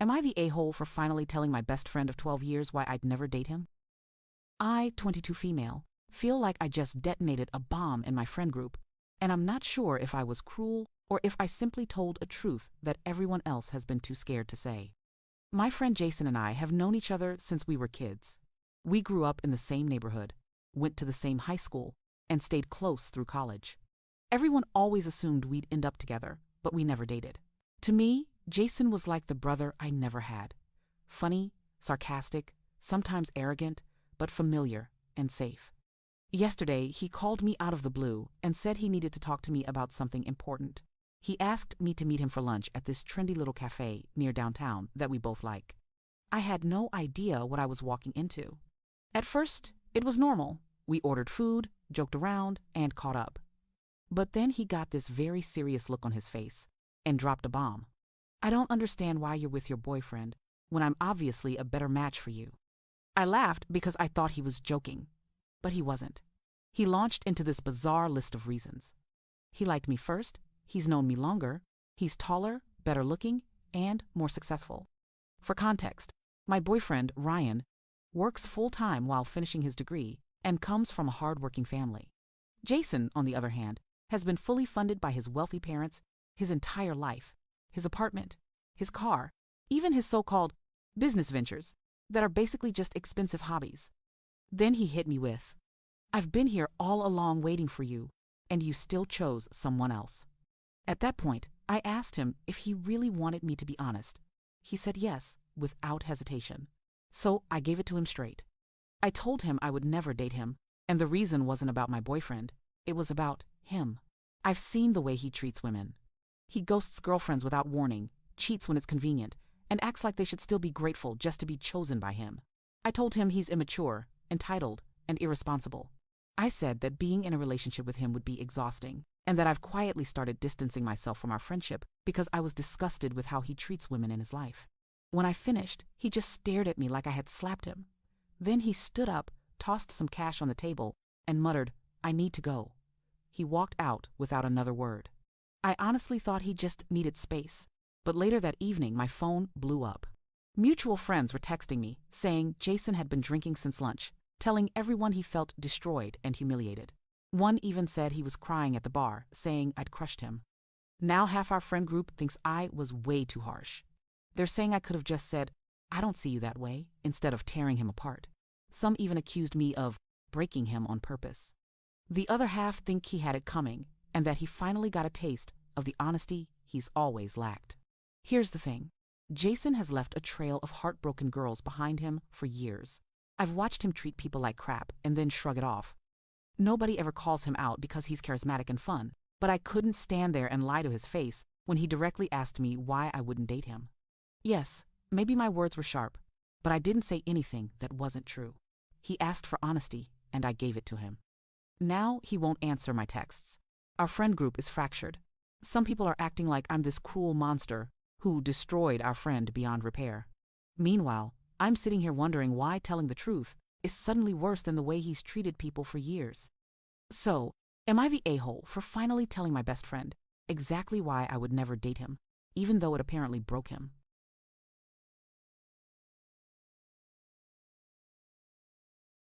Am I the a-hole for finally telling my best friend of 12 years why I'd never date him? I, 22 female, feel like I just detonated a bomb in my friend group, and I'm not sure if I was cruel or if I simply told a truth that everyone else has been too scared to say. My friend Jason and I have known each other since we were kids. We grew up in the same neighborhood, went to the same high school, and stayed close through college. Everyone always assumed we'd end up together, but we never dated. To me, Jason was like the brother I never had. Funny, sarcastic, sometimes arrogant, but familiar and safe. Yesterday, he called me out of the blue and said he needed to talk to me about something important. He asked me to meet him for lunch at this trendy little cafe near downtown that we both like. I had no idea what I was walking into. At first, it was normal. We ordered food, joked around, and caught up. But then he got this very serious look on his face and dropped a bomb. I don't understand why you're with your boyfriend when I'm obviously a better match for you. I laughed because I thought he was joking, but he wasn't. He launched into this bizarre list of reasons. He liked me first, he's known me longer, he's taller, better looking, and more successful. For context, my boyfriend, Ryan, works full-time while finishing his degree and comes from a hard-working family. Jason, on the other hand, has been fully funded by his wealthy parents his entire life. His apartment, his car, even his so-called business ventures that are basically just expensive hobbies. Then he hit me with, "I've been here all along waiting for you, and you still chose someone else." At that point, I asked him if he really wanted me to be honest. He said yes, without hesitation. So I gave it to him straight. I told him I would never date him, and the reason wasn't about my boyfriend. It was about him. I've seen the way he treats women. He ghosts girlfriends without warning, cheats when it's convenient, and acts like they should still be grateful just to be chosen by him. I told him he's immature, entitled, and irresponsible. I said that being in a relationship with him would be exhausting, and that I've quietly started distancing myself from our friendship because I was disgusted with how he treats women in his life. When I finished, he just stared at me like I had slapped him. Then he stood up, tossed some cash on the table, and muttered, "I need to go." He walked out without another word. I honestly thought he just needed space, but later that evening my phone blew up. Mutual friends were texting me, saying Jason had been drinking since lunch, telling everyone he felt destroyed and humiliated. One even said he was crying at the bar, saying I'd crushed him. Now half our friend group thinks I was way too harsh. They're saying I could have just said, "I don't see you that way," instead of tearing him apart. Some even accused me of breaking him on purpose. The other half think he had it coming, and that he finally got a taste of the honesty he's always lacked. Here's the thing. Jason has left a trail of heartbroken girls behind him for years. I've watched him treat people like crap and then shrug it off. Nobody ever calls him out because he's charismatic and fun, but I couldn't stand there and lie to his face when he directly asked me why I wouldn't date him. Yes, maybe my words were sharp, but I didn't say anything that wasn't true. He asked for honesty, and I gave it to him. Now he won't answer my texts. Our friend group is fractured. Some people are acting like I'm this cruel monster who destroyed our friend beyond repair. Meanwhile, I'm sitting here wondering why telling the truth is suddenly worse than the way he's treated people for years. So, am I the a-hole for finally telling my best friend exactly why I would never date him, even though it apparently broke him?